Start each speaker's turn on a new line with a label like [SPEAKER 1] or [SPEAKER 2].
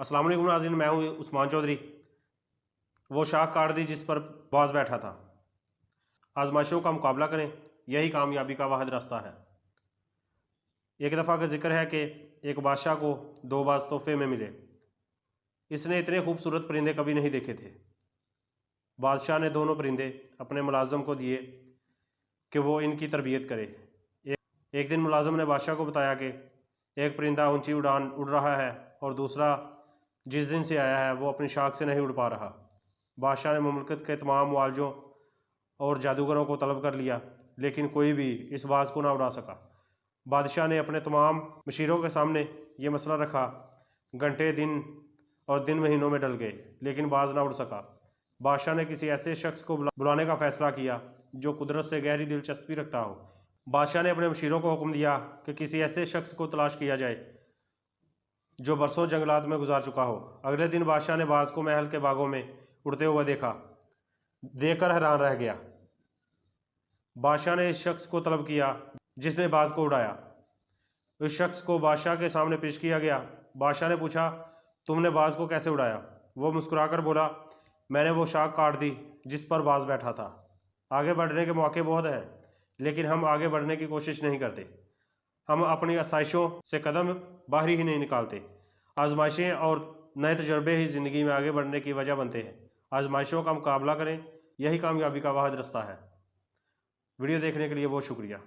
[SPEAKER 1] अस्सलाम वालेकुम नाज़रीन, मैं हूँ उस्मान चौधरी। वो शाख काट दी जिस पर बाज बैठा था। आजमाइशों का मुकाबला करें, यही कामयाबी का वाहिद रास्ता है। एक दफ़ा का जिक्र है कि एक बादशाह को दो बाज तोहफे में मिले। इसने इतने खूबसूरत परिंदे कभी नहीं देखे थे। बादशाह ने दोनों परिंदे अपने मुलाजम को दिए कि वो इनकी तरबियत करे। एक दिन मुलाजम ने बादशाह को बताया कि एक परिंदा ऊंची उड़ान उड़ रहा है और दूसरा जिस दिन से आया है वो अपनी शाख से नहीं उड़ पा रहा। बादशाह ने मुमलकत के तमाम मुआलजों और जादूगरों को तलब कर लिया, लेकिन कोई भी इस बाज को ना उड़ा सका। बादशाह ने अपने तमाम मशीरों के सामने ये मसला रखा। घंटे दिन और दिन महीनों में डल गए, लेकिन बाज ना उड़ सका। बादशाह ने किसी ऐसे शख्स को बुलाने का फैसला किया जो कुदरत से गहरी दिलचस्पी रखता हो। बादशाह ने अपने मशीरों को हुक्म दिया कि किसी ऐसे शख्स को तलाश किया जाए जो बरसों जंगलात में गुजार चुका हो। अगले दिन बादशाह ने बाज को महल के बागों में उड़ते हुए देखा। देखकर हैरान रह गया। बादशाह ने इस शख्स को तलब किया जिसने बाज को उड़ाया। उस शख्स को बादशाह के सामने पेश किया गया। बादशाह ने पूछा, तुमने बाज को कैसे उड़ाया? वो मुस्कुराकर बोला, मैंने वो शाख काट दी जिस पर बाज बैठा था। आगे बढ़ने के मौके बहुत हैं, लेकिन हम आगे बढ़ने की कोशिश नहीं करते। हम अपनी आसाइशों से कदम बाहर ही नहीं निकालते। आजमाइशें और नए तजर्बे ही ज़िंदगी में आगे बढ़ने की वजह बनते हैं। आजमाइशों का मुकाबला करें, यही कामयाबी का वाहिद रास्ता है। वीडियो देखने के लिए बहुत शुक्रिया।